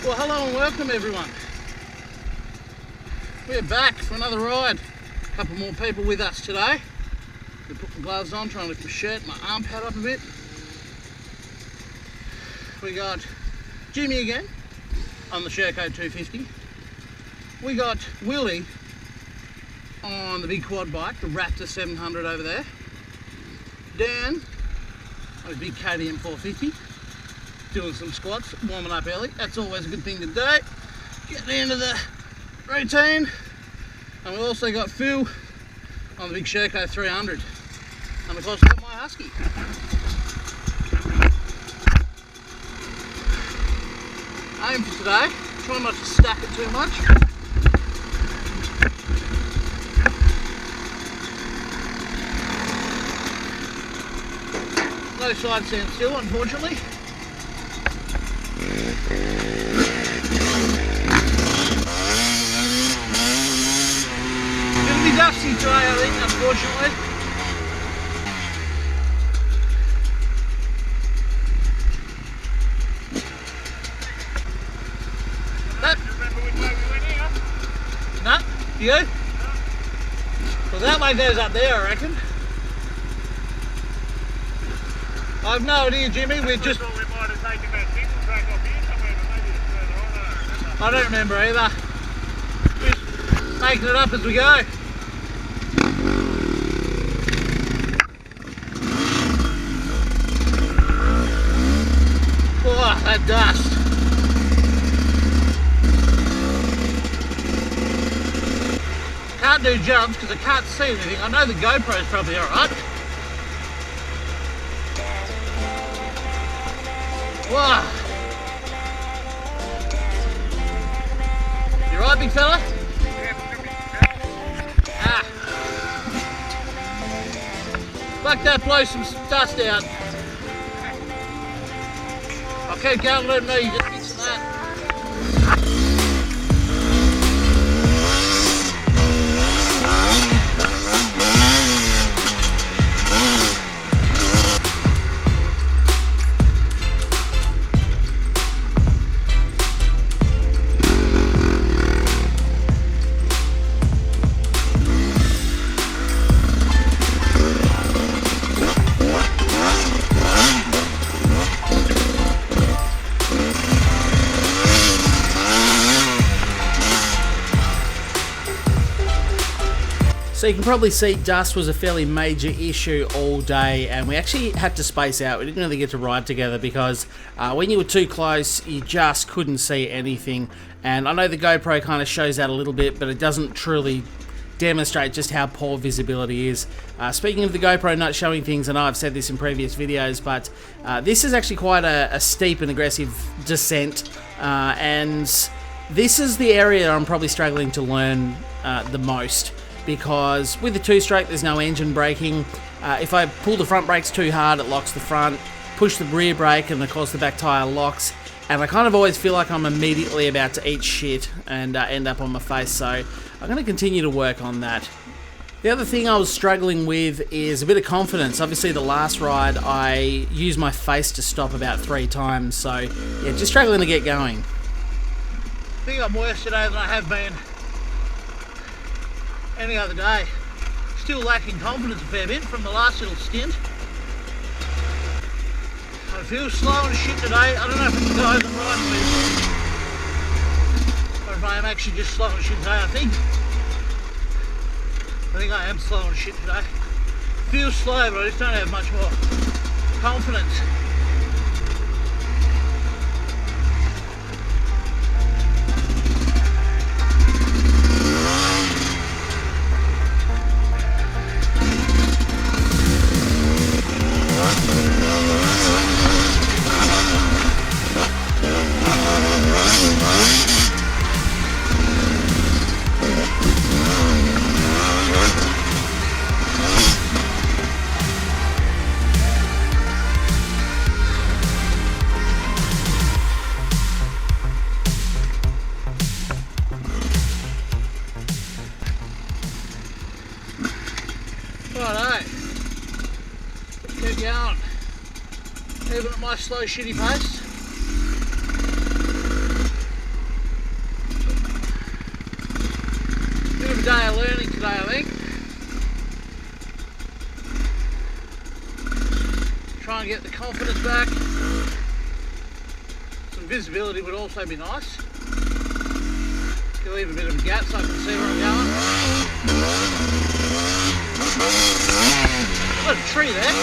Well, hello and welcome everyone. We're back for another ride. A couple more people with us today. We put my gloves on, trying to lift my shirt, my arm pad up a bit. We got Jimmy again on the Sherco 250. We got Willie on the big quad bike, the Raptor 700 over there. Dan on his big KTM 450, doing some squats, warming up early. That's always a good thing to do. Get into the routine. And we also got Phil on the big Sherco 300. And of course we've got my Husky. Aim for today, try not to stack it too much. No side stand still, unfortunately. It'll be dusty today, I think, unfortunately. No? You? No. Well, that way goes up there, I reckon. I've no idea, Jimmy. We just. We might have taken that single track off here somewhere, but maybe it's further on. I don't remember either. Just making it up as we go. Oh, that dust. Can't do jumps because I can't see anything. I know the GoPro is probably alright. Wow. You right, big fella? Ah. Fuck that, blow some dust out. I'll keep going, let him know you just fixing that. So you can probably see dust was a fairly major issue all day, and we actually had to space out. We didn't really get to ride together because when you were too close you just couldn't see anything. And I know the GoPro kind of shows that a little bit, but it doesn't truly demonstrate just how poor visibility is. Speaking of the GoPro not showing things, I know I've said this in previous videos, but this is actually quite a steep and aggressive descent, and this is the area I'm probably struggling to learn the most. Because with the two-stroke there's no engine braking. If I pull the front brakes too hard, it locks the front. Push the rear brake and of course the back tyre locks. And I kind of always feel like I'm immediately about to eat shit and end up on my face. So I'm going to continue to work on that. The other thing I was struggling with is a bit of confidence. Obviously the last ride I used my face to stop about 3 times. So yeah, just struggling to get going. I think I'm worse today than I have been any other day. Still lacking confidence a fair bit from the last little stint. I feel slow and shit today. I don't know if it's the guys I'm riding with or if I am actually just slow and shit today. I think I am slow and shit today. Feel slow, but I just don't have much more confidence. Righto, keep going, even at my slow shitty pace. day of learning today, I think. Try and get the confidence back. Some visibility would also be nice. Could leave a bit of a gap so I can see where I'm going. Got a tree there.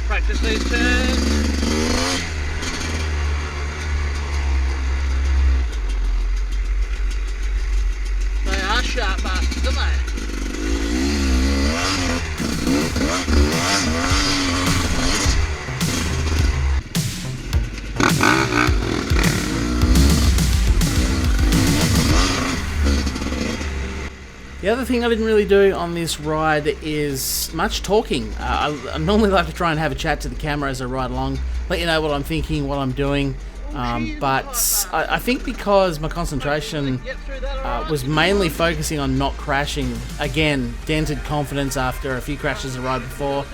Practice these turns. They are sharp bastards, aren't they? The other thing I didn't really do on this ride is much talking. I normally like to try and have a chat to the camera as I ride along, let you know what I'm thinking, what I'm doing. But I think because my concentration was mainly focusing on not crashing, again, dented confidence after a few crashes the ride before.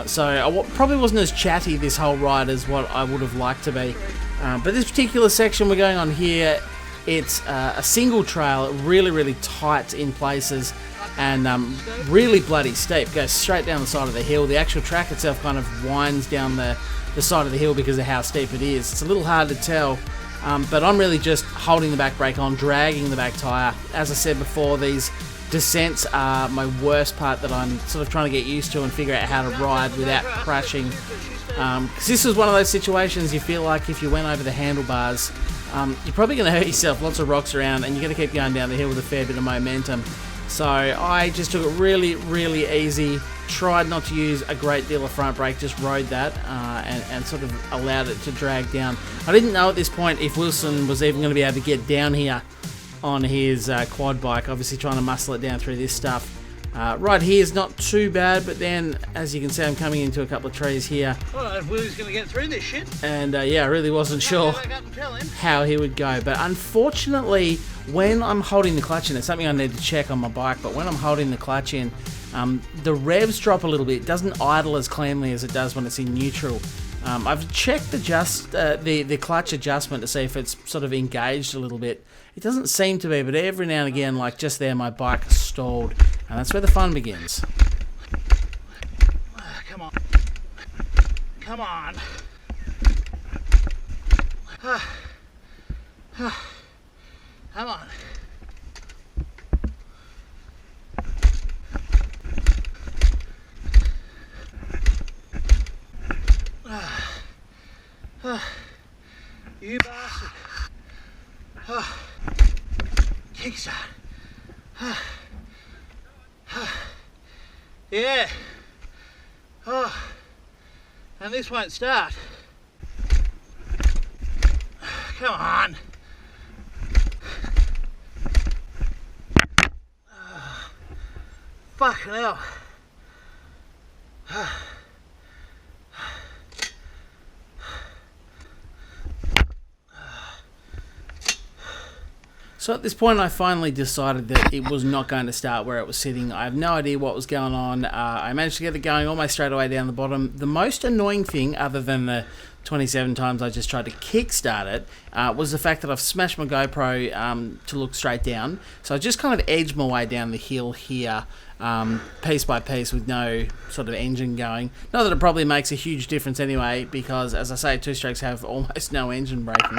So I probably wasn't as chatty this whole ride as what I would have liked to be. But this particular section we're going on here, it's a single trail, really tight in places, and really bloody steep. Goes straight down the side of the hill. The actual track itself kind of winds down the side of the hill because of how steep it is. It's a little hard to tell, but I'm really just holding the back brake on, dragging the back tyre. As I said before, these descents are my worst part that I'm sort of trying to get used to and figure out how to ride without crashing. Because this is one of those situations you feel like if you went over the handlebars, you're probably going to hurt yourself, lots of rocks around, and you're going to keep going down the hill with a fair bit of momentum. So I just took it really easy, tried not to use a great deal of front brake, just rode that and sort of allowed it to drag down. I didn't know at this point if Wilson was even going to be able to get down here on his quad bike, obviously trying to muscle it down through this stuff. Right here is not too bad, but then as you can see I'm coming into a couple of trees here. I don't know if Willie's going to get through this shit. And yeah, I really wasn't sure how he would go. But unfortunately, when I'm holding the clutch in, it's something I need to check on my bike, but when I'm holding the clutch in, the revs drop a little bit. It doesn't idle as cleanly as it does when it's in neutral. I've checked the clutch adjustment to see if it's sort of engaged a little bit. It doesn't seem to be, but every now and again, like just there, my bike stalled. And that's where the fun begins. Come on. Come on. Come on. You bastard. Kickstart. Yeah. Oh. And this won't start. Come on. Fucking hell. So at this point I finally decided that it was not going to start where it was sitting. I have no idea what was going on. I managed to get it going almost straight away down the bottom. The most annoying thing, other than the 27 times I just tried to kickstart it, was the fact that I've smashed my GoPro to look straight down. So I just kind of edged my way down the hill here, piece by piece with no sort of engine going. Not that it probably makes a huge difference anyway, because as I say, two-strokes have almost no engine braking.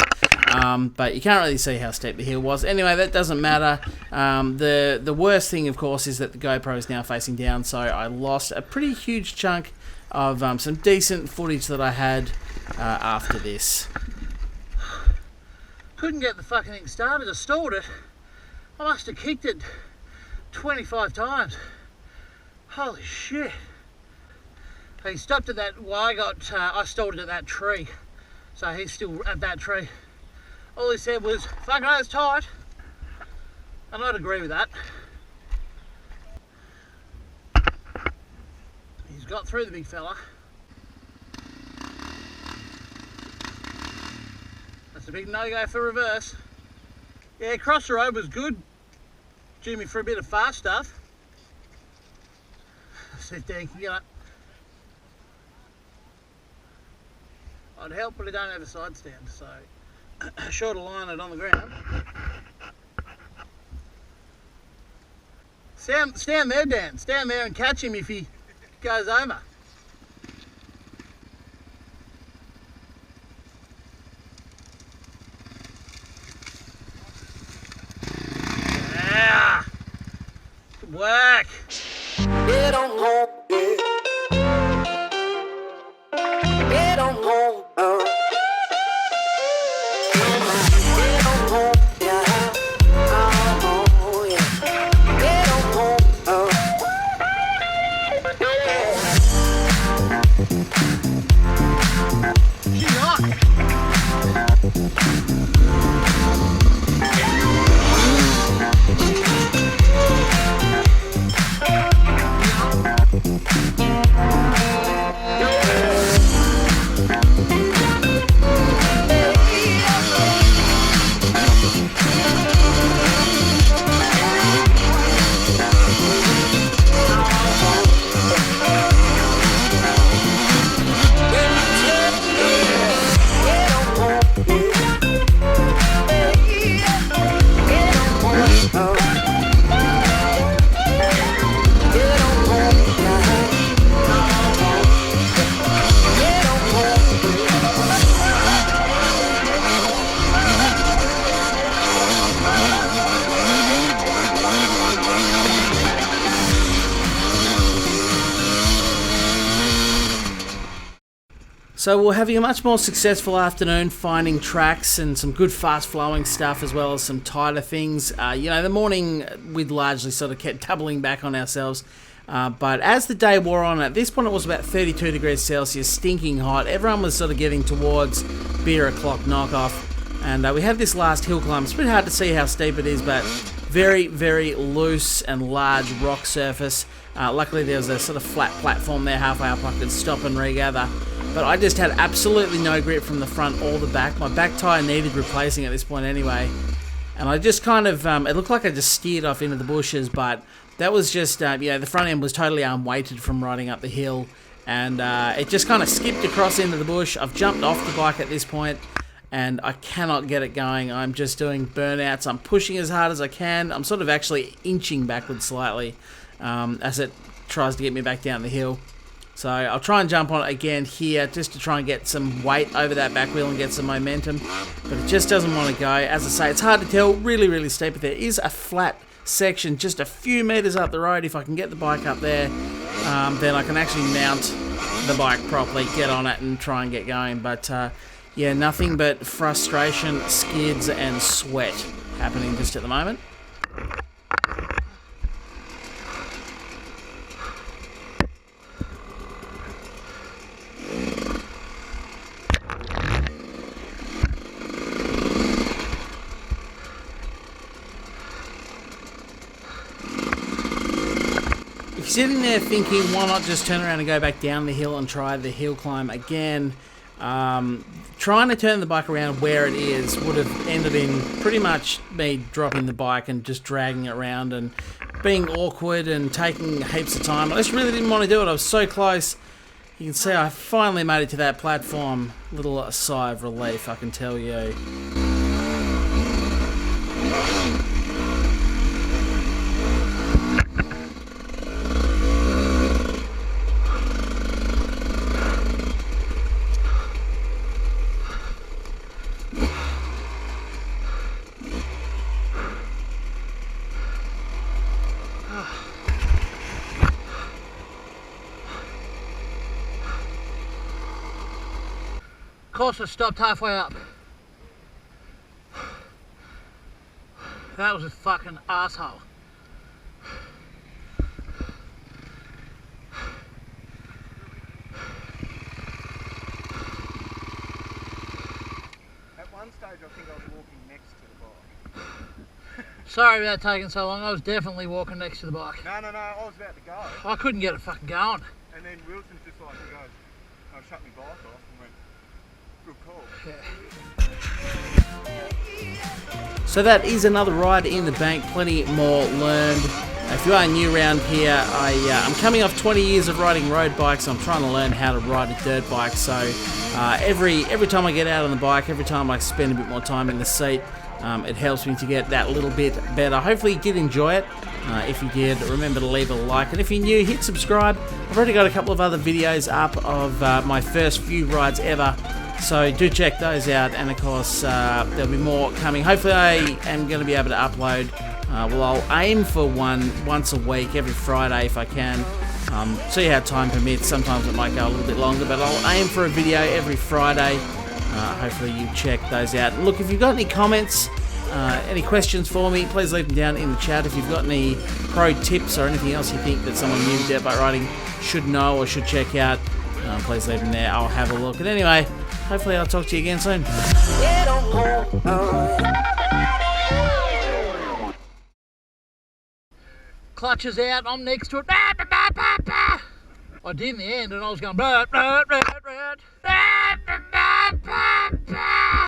But you can't really see how steep the hill was. Anyway, that doesn't matter. The worst thing, of course, is that the GoPro is now facing down, so I lost a pretty huge chunk of some decent footage that I had after this. Couldn't get the fucking thing started. I stalled it. I must have kicked it 25 times. Holy shit. He stopped at that, well, I stalled it at that tree. So he's still at that tree. All he said was, fucking hell, it's tight. And I'd agree with that. He's got through the big fella. That's a big no-go for reverse. Yeah, cross the road was good. Due me for a bit of fast stuff. Sit there, get up. I'd help, but I don't have a side stand, so short of line it on the ground. Stand there, Dan. Stand there and catch him if he goes over. Yeah. Good work. Get on home, get on home, get on home, yeah. Oh, yeah. Get on home, She's hot. So we're having a much more successful afternoon finding tracks and some good fast flowing stuff as well as some tighter things. You know, the morning we'd largely sort of kept doubling back on ourselves. But as the day wore on, at this point it was about 32 degrees Celsius, stinking hot. Everyone was sort of getting towards beer o'clock knockoff. And we had this last hill climb. It's pretty hard to see how steep it is, but very, very loose and large rock surface. Luckily there was a sort of flat platform there halfway up I could stop and regather. But I just had absolutely no grip from the front or the back. My back tyre needed replacing at this point anyway. And I just kind of, it looked like I just steered off into the bushes, but that was just, you know, the front end was totally unweighted from riding up the hill. And it just kind of skipped across into the bush. I've jumped off the bike at this point, and I cannot get it going. I'm just doing burnouts. I'm pushing as hard as I can. I'm sort of actually inching backwards slightly as it tries to get me back down the hill. So I'll try and jump on it again here just to try and get some weight over that back wheel and get some momentum. But it just doesn't want to go. As I say, it's hard to tell. Really, really steep. But there is a flat section just a few metres up the road. If I can get the bike up there, then I can actually mount the bike properly, get on it and try and get going. But yeah, nothing but frustration, skids and sweat happening just at the moment. If you're sitting there thinking, why not just turn around and go back down the hill and try the hill climb again, trying to turn the bike around where it is would have ended in pretty much me dropping the bike and just dragging it around and being awkward and taking heaps of time. I just really didn't want to do it. I was so close. You can see I finally made it to that platform. Little sigh of relief, I can tell you. Of course I stopped halfway up. That was a fucking asshole. At one stage I think I was walking next to the bike. Sorry about taking so long. I was definitely walking next to the bike. No, I was about to go. I couldn't get it fucking going. And then Wilson's just like, he goes, I shut my bike off and went, good call. Yeah. So that is another ride in the bank, plenty more learned. If you are new around here, I'm coming off 20 years of riding road bikes. I'm trying to learn how to ride a dirt bike. So every time I get out on the bike, every time I spend a bit more time in the seat, it helps me to get that little bit better. Hopefully you did enjoy it. If you did, remember to leave a like, and if you're new, hit subscribe. I've already got a couple of other videos up of my first few rides ever, so do check those out, and of course there'll be more coming. Hopefully I am going to be able to upload, well, I'll aim for one once a week, every Friday if I can. See how time permits. Sometimes it might go a little bit longer, but I'll aim for a video every Friday. Hopefully you check those out. And look, if you've got any comments, any questions for me, please leave them down in the chat. If you've got any pro tips or anything else you think that someone new to dirt bike riding should know or should check out, please leave them there. I'll have a look. And anyway, hopefully I'll talk to you again soon. Get on home. Clutch is out, I'm next to it. I did in the end, and I was going, blah, blah, blah, blah.